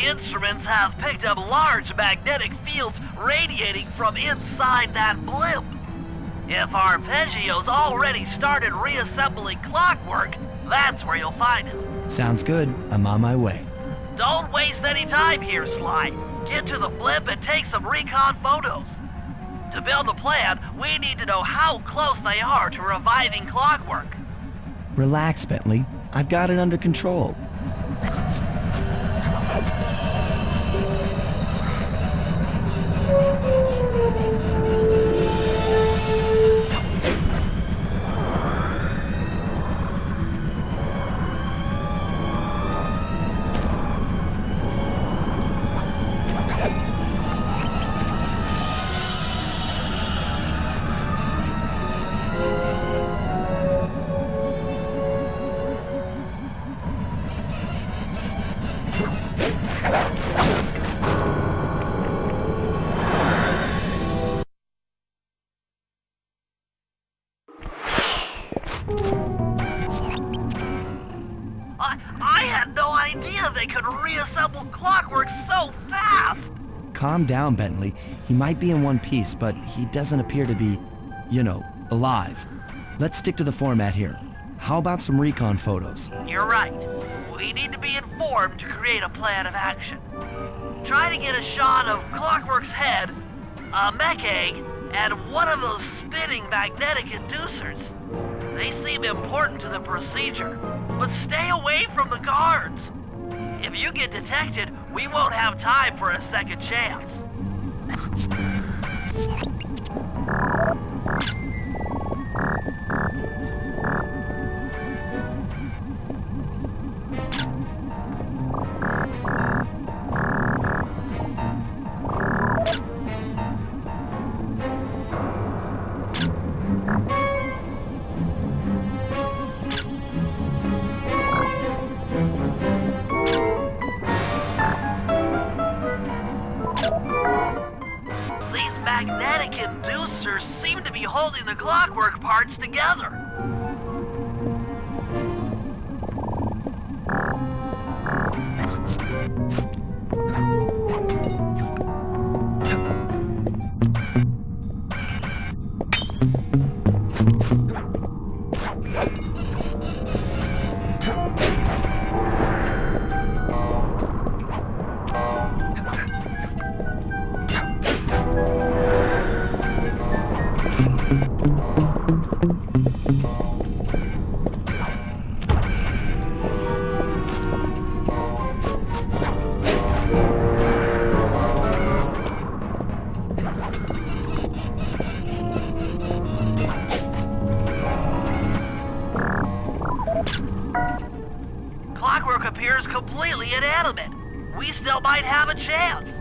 Instruments have picked up large magnetic fields radiating from inside that blimp. If Arpeggio's already started reassembling clockwork, that's where you'll find him. Sounds good. I'm on my way. Don't waste any time here, Sly. Get to the blimp and take some recon photos. To build the plan, we need to know how close they are to reviving clockwork. Relax, Bentley. I've got it under control. had no idea they could reassemble clockwork so fast! Calm down, Bentley. He might be in one piece, but he doesn't appear to be, you know, alive. Let's stick to the format here. How about some recon photos? You're right. We need to be informed to create a plan of action. Try to get a shot of Clockwork's head, a mech egg, and one of those spinning magnetic inducers. They seem important to the procedure, but stay away from the guards. If you get detected, we won't have time for a second chance. Magnetic inducers seem to be holding the clockwork parts together. Clockwork appears completely inanimate. We still might have a chance.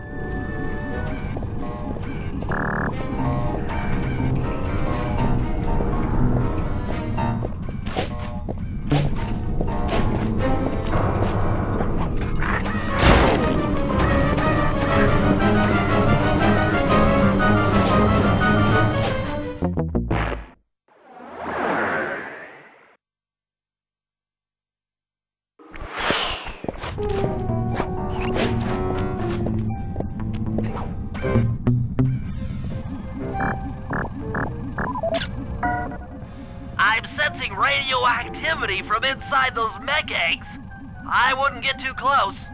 I'm sensing radioactivity from inside those mech eggs. I wouldn't get too close.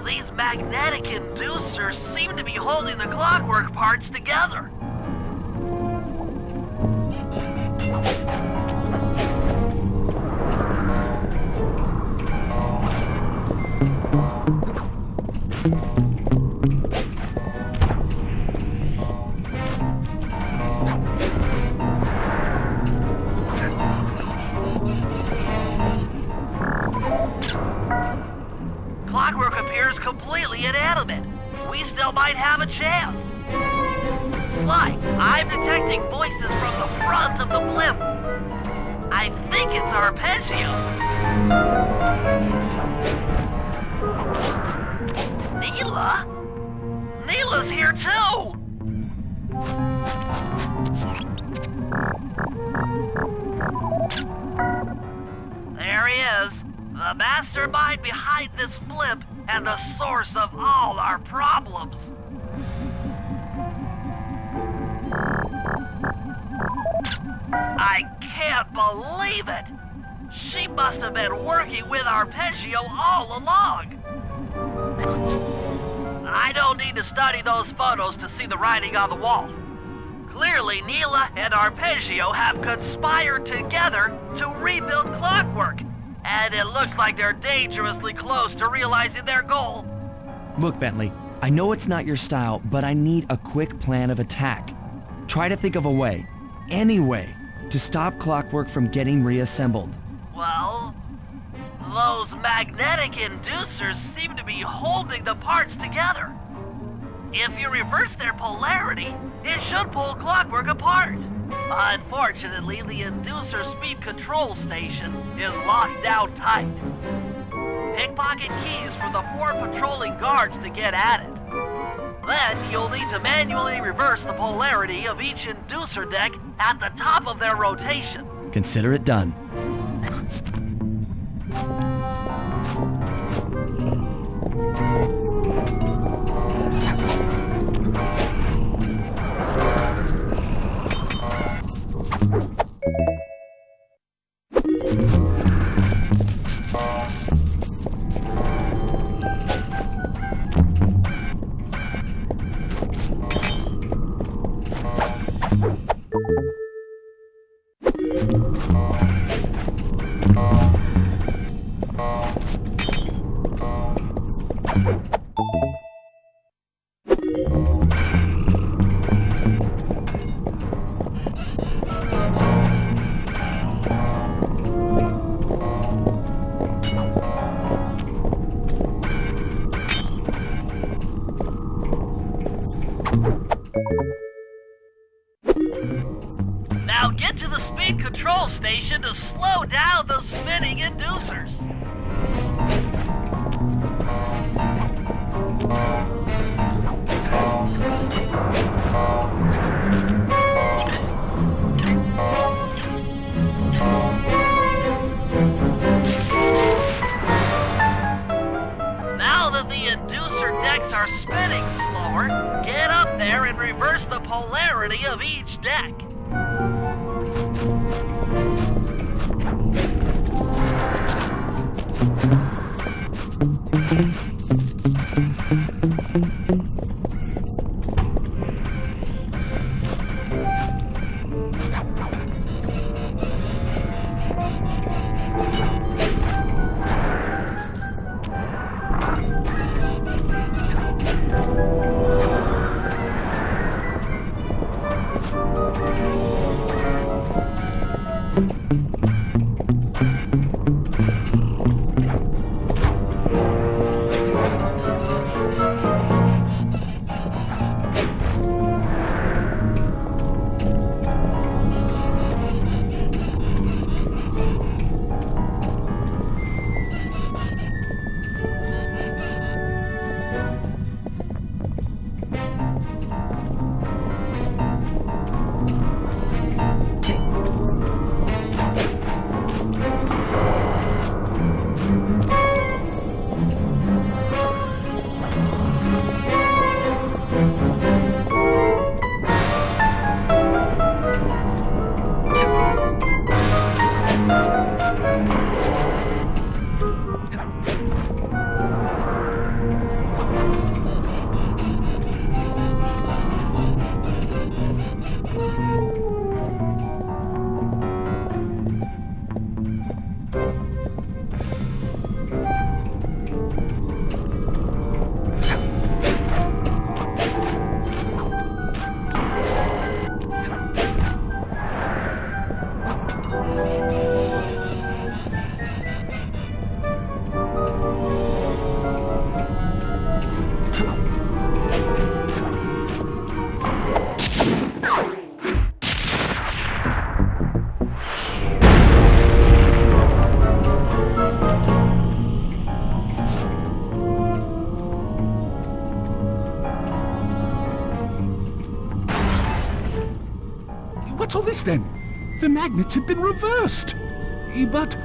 These magnetic inducers seem to be holding the clockwork parts together. Clockwork appears completely inanimate. We still might have a chance. Sly, I'm detecting voices from the front of the blimp. I think it's Arpeggio. Neela? Neela's here too! There he is. The mastermind behind this blimp and the source of all our problems. I can't believe it! She must have been working with Arpeggio all along. I don't need to study those photos to see the writing on the wall. Clearly, Neela and Arpeggio have conspired together to rebuild Clockwork. And it looks like they're dangerously close to realizing their goal. Look, Bentley, I know it's not your style, but I need a quick plan of attack. Try to think of a way, any way, to stop Clockwork from getting reassembled. Well, those magnetic inducers seem to be holding the parts together. If you reverse their polarity, it should pull Clockwork apart. Unfortunately, the inducer speed control station is locked down tight. pickpocket keys from the 4 patrolling guards to get at it. Then you'll need to manually reverse the polarity of each inducer deck at the top of their rotation. Consider it done. Now get to the speed control station to slow down the spinning inducers. Now that the inducer decks are spinning slower, get up there and reverse the polarity of each deck. What's all this then? The magnets had been reversed. But,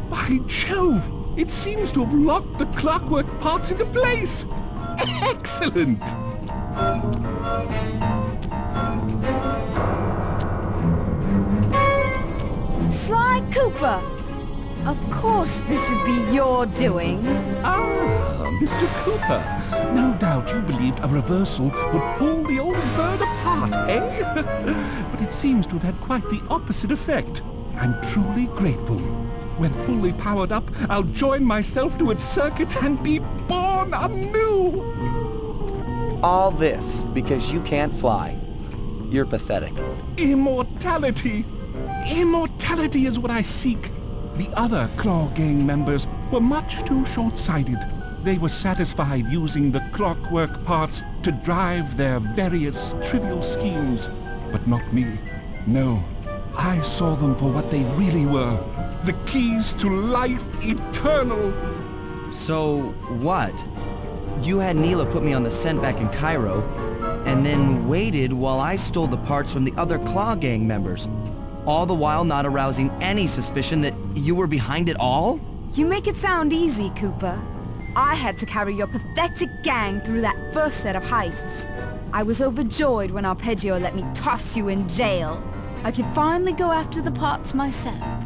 by Jove, it seems to have locked the clockwork parts into place. Excellent! Sly Cooper! Of course this would be your doing. Ah, Mr. Cooper. No doubt you believed a reversal would pull the old bird apart, eh? But it seems to have had quite the opposite effect. I'm truly grateful. When fully powered up, I'll join myself to its circuits and be born anew! All this because you can't fly. You're pathetic. Immortality! Immortality is what I seek. The other Claw Gang members were much too short-sighted. They were satisfied using the clockwork parts to drive their various trivial schemes. But not me. No, I saw them for what they really were. The keys to life eternal. So what? You had Neela put me on the scent back in Cairo, and then waited while I stole the parts from the other Claw Gang members, all the while not arousing any suspicion that you were behind it all? You make it sound easy, Cooper. I had to carry your pathetic gang through that first set of heists. I was overjoyed when Arpeggio let me toss you in jail. I could finally go after the parts myself.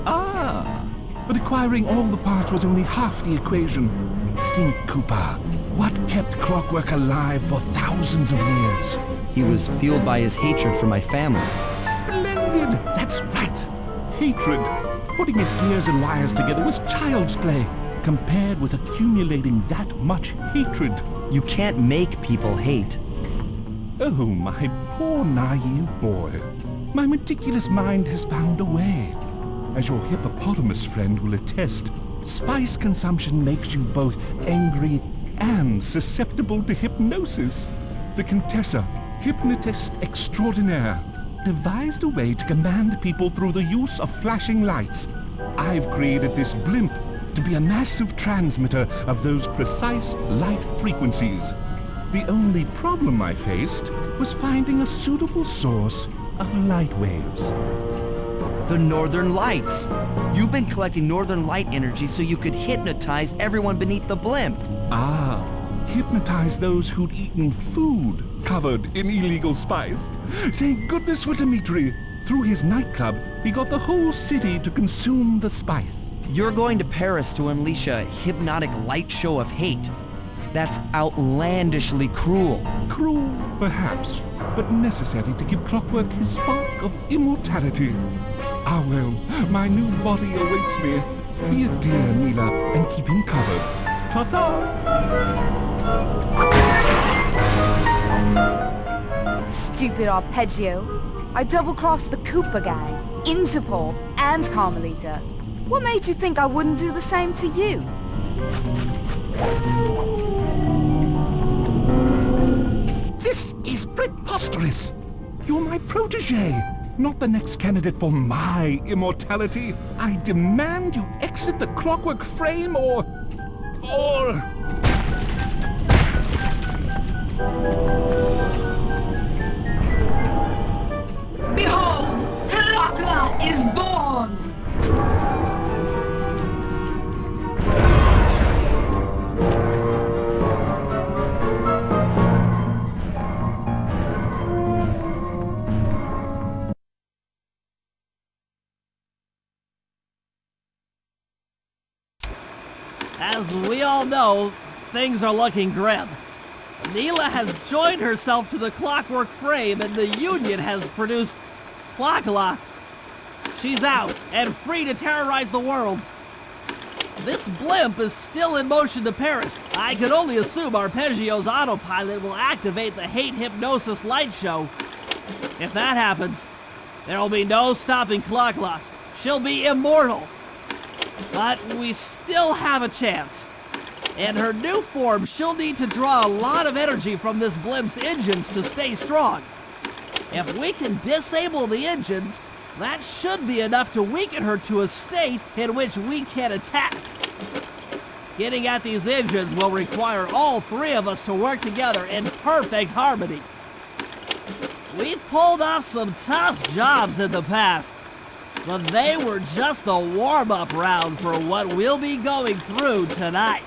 Ah, but acquiring all the parts was only half the equation. Think, Cooper, what kept Clockwork alive for thousands of years? He was fueled by his hatred for my family. Splendid! That's right! Hatred. Putting his gears and wires together was child's play, compared with accumulating that much hatred. You can't make people hate. Oh, my poor naive boy. My meticulous mind has found a way. As your hippopotamus friend will attest, spice consumption makes you both angry and susceptible to hypnosis. The Contessa, hypnotist extraordinaire, devised a way to command people through the use of flashing lights. I've created this blimp to be a massive transmitter of those precise light frequencies. The only problem I faced was finding a suitable source of light waves. The Northern Lights. You've been collecting Northern Light energy so you could hypnotize everyone beneath the blimp. Ah, hypnotize those who'd eaten food covered in illegal spice. Thank goodness for Dimitri. Through his nightclub, he got the whole city to consume the spice. You're going to Paris to unleash a hypnotic light show of hate. That's outlandishly cruel. Cruel, perhaps, but necessary to give Clockwork his spark of immortality. Ah well, my new body awaits me. Be a dear, Neela, and keep him covered. Ta-ta! Stupid Arpeggio. I double-crossed the Cooper gang, Interpol, and Carmelita. What made you think I wouldn't do the same to you? This is preposterous! You're my protege, not the next candidate for my immortality. I demand you exit the Clockwork frame or... Behold, Clockla is born! As we all know, things are looking grim. Neela has joined herself to the Clockwork frame and the Union has produced Clockla. She's out and free to terrorize the world. This blimp is still in motion to Paris. I can only assume Arpeggio's autopilot will activate the hate hypnosis light show. If that happens, there will be no stopping Clockla. She'll be immortal. But we still have a chance. In her new form, she'll need to draw a lot of energy from this blimp's engines to stay strong. If we can disable the engines, that should be enough to weaken her to a state in which we can attack. Getting at these engines will require all three of us to work together in perfect harmony. We've pulled off some tough jobs in the past, but they were just the warm-up round for what we'll be going through tonight.